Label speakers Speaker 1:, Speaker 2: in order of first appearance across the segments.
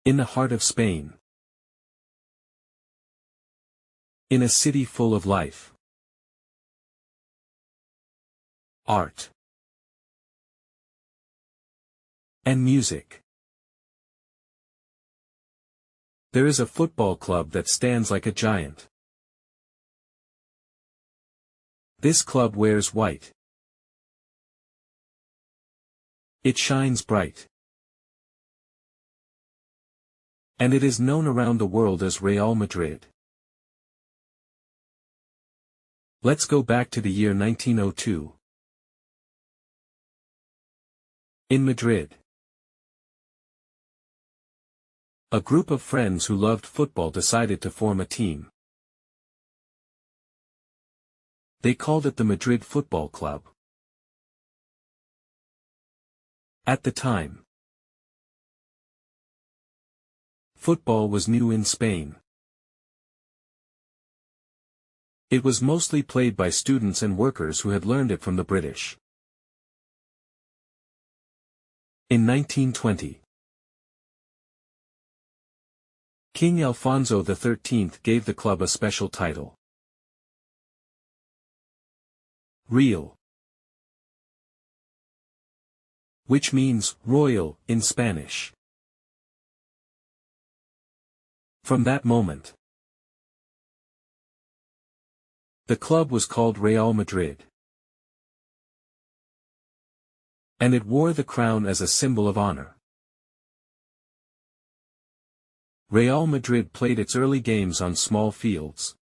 Speaker 1: In the heart of Spain. In a city full of life. Art. And music. There is a football club that stands like a giant. This club wears white. It shines bright. And it is known around the world as Real Madrid. Let's go back to the year 1902. In Madrid. A group of friends who loved football decided to form a team. They called it the Madrid Football Club. At the time, football was new in Spain. It was mostly played by students and workers who had learned it from the British. In 1920, King Alfonso XIII gave the club a special title. Real, which means royal in Spanish. From that moment, the club was called Real Madrid. And it wore the crown as a symbol of honor. Real Madrid played its early games on small fields.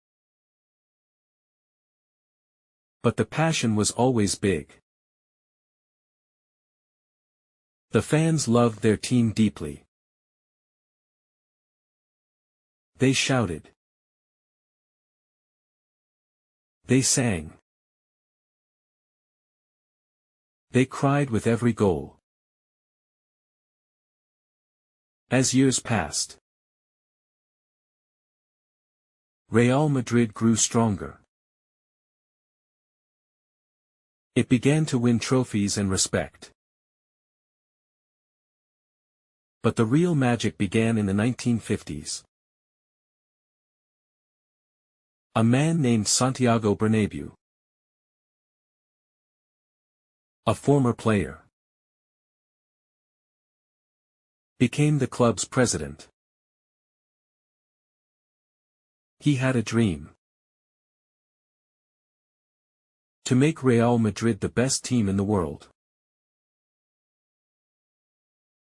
Speaker 1: But the passion was always big. The fans loved their team deeply. They shouted. They sang. They cried with every goal. As years passed, Real Madrid grew stronger. It began to win trophies and respect. But the real magic began in the 1950s. A man named Santiago Bernabeu, a former player, became the club's president. He had a dream: to make Real Madrid the best team in the world.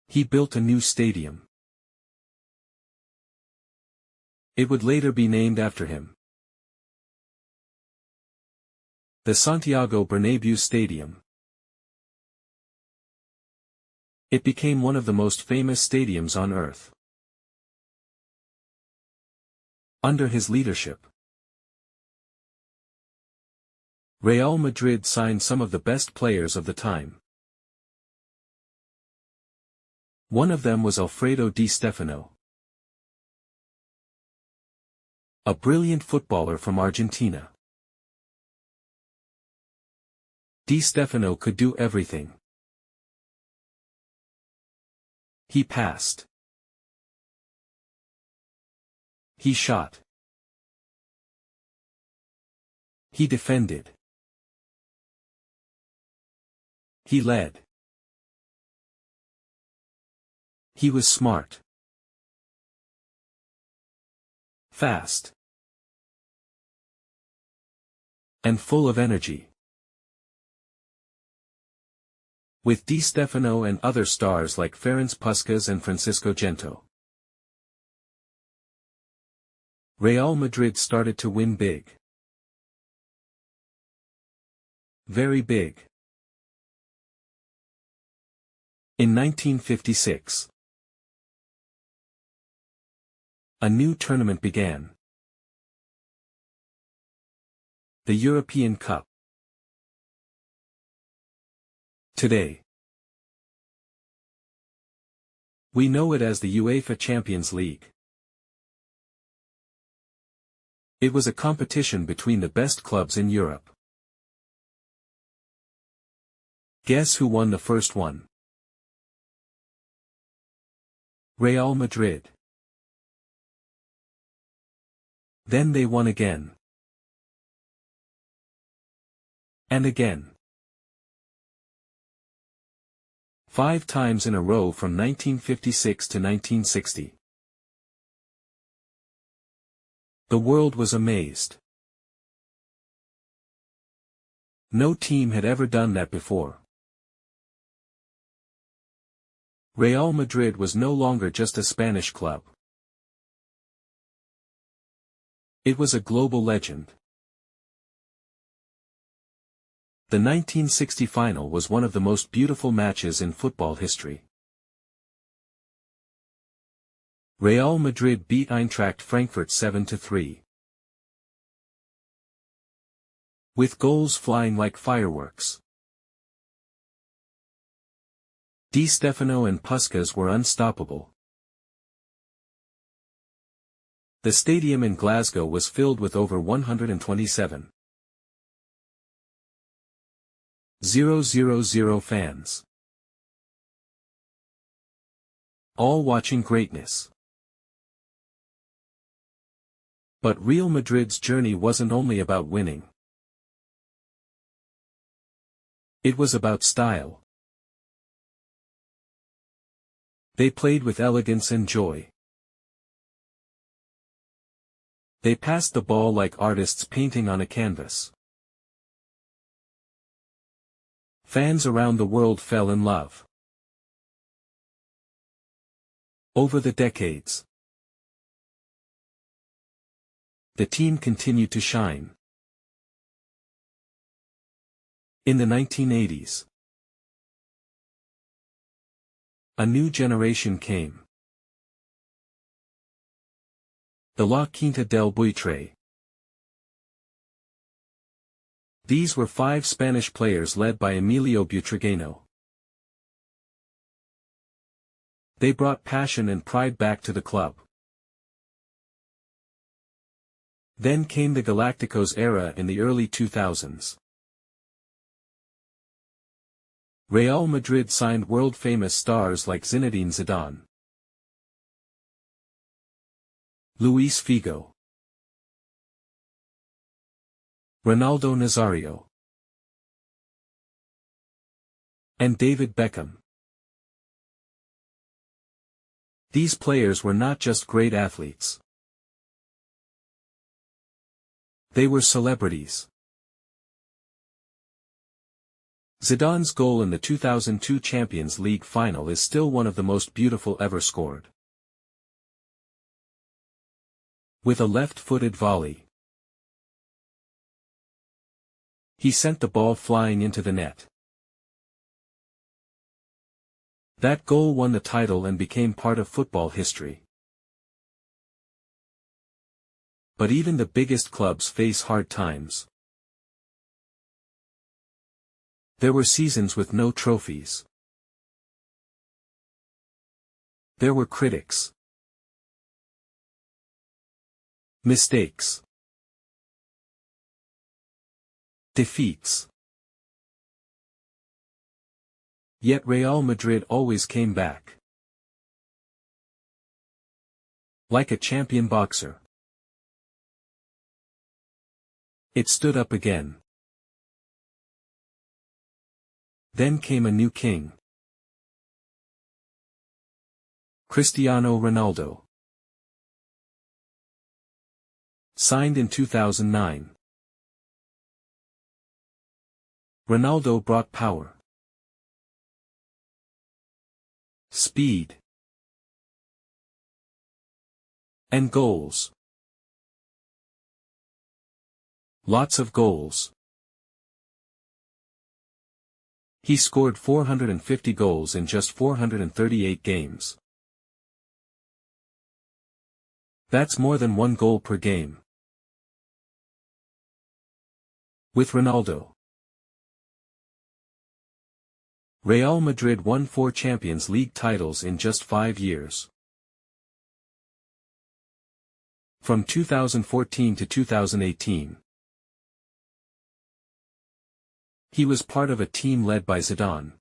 Speaker 1: He built a new stadium. It would later be named after him. The Santiago Bernabéu Stadium. It became one of the most famous stadiums on earth. Under his leadership, Real Madrid signed some of the best players of the time. One of them was Alfredo Di Stefano, a brilliant footballer from Argentina. Di Stefano could do everything. He passed. He shot. He defended. He led. He was smart. Fast. And full of energy. With Di Stefano and other stars like Ferenc Puskás and Francisco Gento, Real Madrid started to win big. Very big. In 1956, a new tournament began. The European Cup. Today, we know it as the UEFA Champions League. It was a competition between the best clubs in Europe. Guess who won the first one? Real Madrid. Then they won again. And again. 5 times in a row from 1956 to 1960. The world was amazed. No team had ever done that before. Real Madrid was no longer just a Spanish club. It was a global legend. The 1960 final was one of the most beautiful matches in football history. Real Madrid beat Eintracht Frankfurt 7-3. With goals flying like fireworks. Di Stefano and Puskás were unstoppable. The stadium in Glasgow was filled with over 127,000 fans. All watching greatness. But Real Madrid's journey wasn't only about winning. It was about style. They played with elegance and joy. They passed the ball like artists painting on a canvas. Fans around the world fell in love. Over the decades, the team continued to shine. In the 1980s, a new generation came. The La Quinta del Buitre. These were 5 Spanish players led by Emilio Butragueño. They brought passion and pride back to the club. Then came the Galacticos era in the early 2000s. Real Madrid signed world-famous stars like Zinedine Zidane, Luis Figo, Ronaldo Nazario, and David Beckham. These players were not just great athletes. They were celebrities. Zidane's goal in the 2002 Champions League final is still one of the most beautiful ever scored. With a left-footed volley, he sent the ball flying into the net. That goal won the title and became part of football history. But even the biggest clubs face hard times. There were seasons with no trophies. There were critics. Mistakes. Defeats. Yet Real Madrid always came back. Like a champion boxer. It stood up again. Then came a new king. Cristiano Ronaldo. Signed in 2009. Ronaldo brought power, speed, and goals. Lots of goals. He scored 450 goals in just 438 games. That's more than 1 goal per game. With Ronaldo, Real Madrid won 4 Champions League titles in just 5 years. From 2014 to 2018. He was part of a team led by Zidane.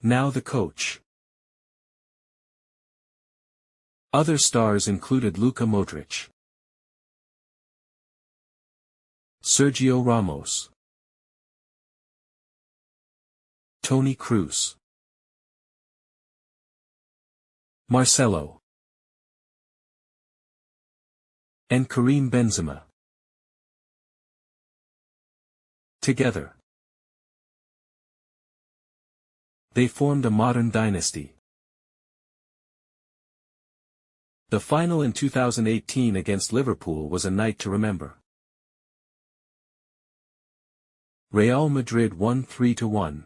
Speaker 1: Now the coach. Other stars included Luka Modric, Sergio Ramos, Toni Kroos, Marcelo, and Karim Benzema. Together, they formed a modern dynasty. The final in 2018 against Liverpool was a night to remember. Real Madrid won 3-1.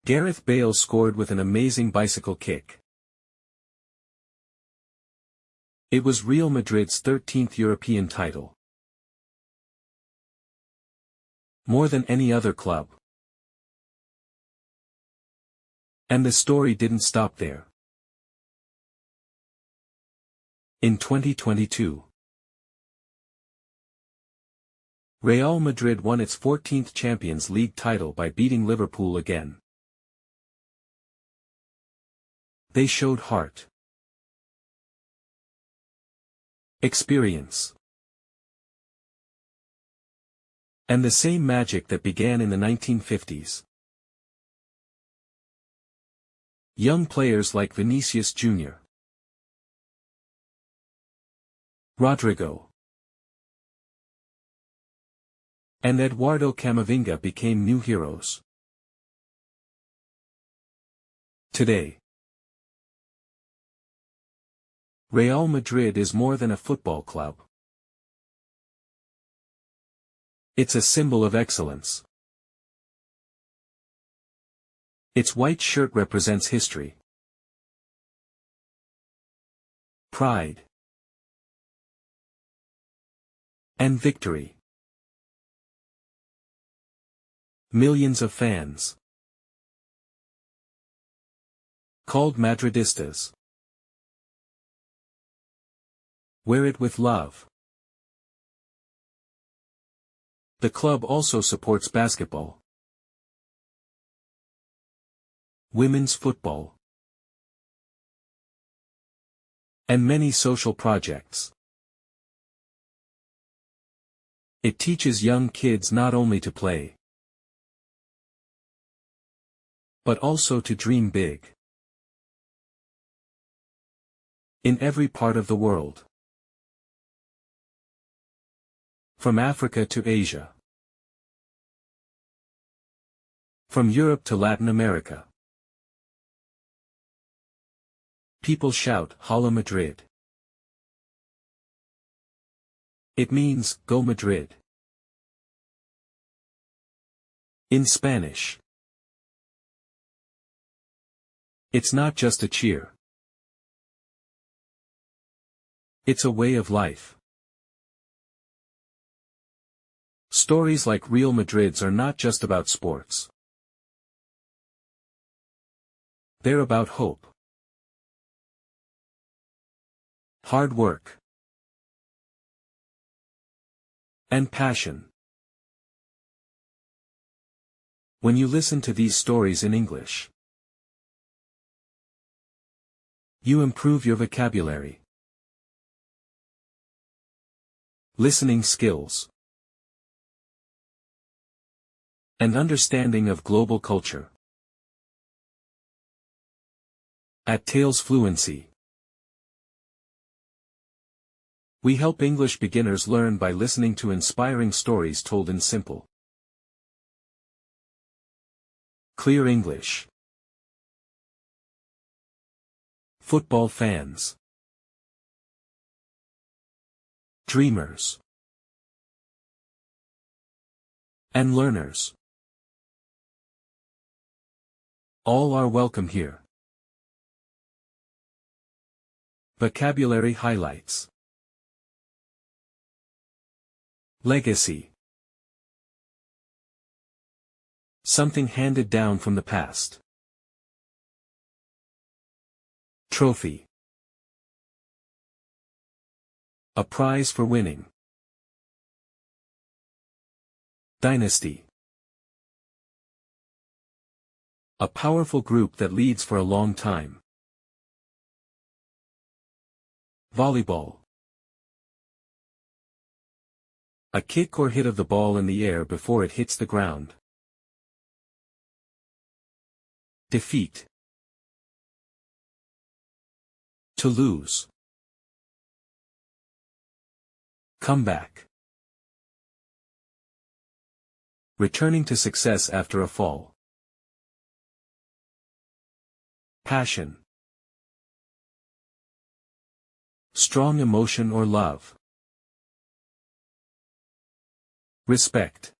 Speaker 1: Gareth Bale scored with an amazing bicycle kick. It was Real Madrid's 13th European title. More than any other club. And the story didn't stop there. In 2022, Real Madrid won its 14th Champions League title by beating Liverpool again. They showed heart, experience, and the same magic that began in the 1950s. Young players like Vinicius Jr., Rodrigo, and Eduardo Camavinga became new heroes. Today, Real Madrid is more than a football club. It's a symbol of excellence. Its white shirt represents history, pride, and victory. Millions of fans, called Madridistas, wear it with love. The club also supports basketball, women's football, and many social projects. It teaches young kids not only to play, but also to dream big. In every part of the world. From Africa to Asia. From Europe to Latin America. People shout, "Hala Madrid." It means, "Go Madrid," in Spanish. It's not just a cheer. It's a way of life. Stories like Real Madrid's are not just about sports. They're about hope, hard work, and passion. When you listen to these stories in English, you improve your vocabulary, listening skills, and understanding of global culture. At Tales Fluency, we help English beginners learn by listening to inspiring stories told in simple, clear English. Football fans, dreamers, and learners, all are welcome here. Vocabulary highlights. Legacy. Something handed down from the past. Trophy. A prize for winning. Dynasty. A powerful group that leads for a long time. Volleyball. A kick or hit of the ball in the air before it hits the ground. Defeat. To lose. Comeback. Returning to success after a fall. Passion. Strong emotion or love. Respect.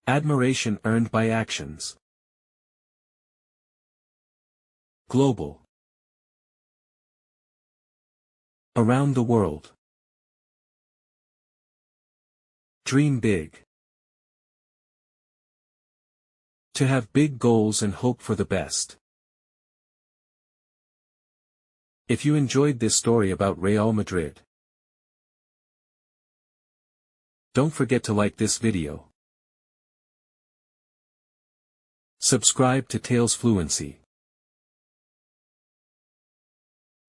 Speaker 1: Admiration earned by actions. Global. Around the world. Dream big. To have big goals and hope for the best. If you enjoyed this story about Real Madrid, don't forget to like this video. Subscribe to Tales Fluency.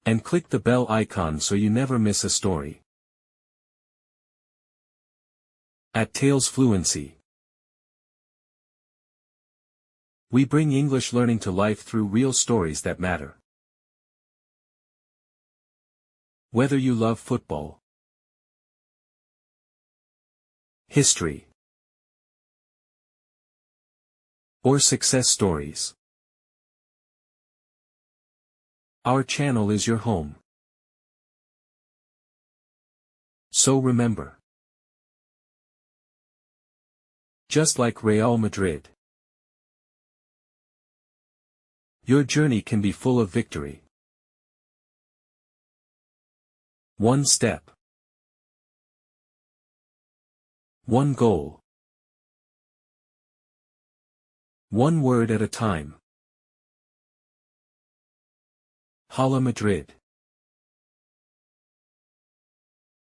Speaker 1: And click the bell icon so you never miss a story. At Tales Fluency, we bring English learning to life through real stories that matter. Whether you love football, history, or success stories, our channel is your home. So remember, just like Real Madrid, your journey can be full of victory. One step, one goal, one word at a time. Hala Madrid.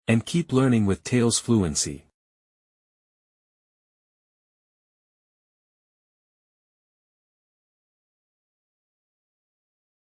Speaker 1: And keep learning with Tales Fluency.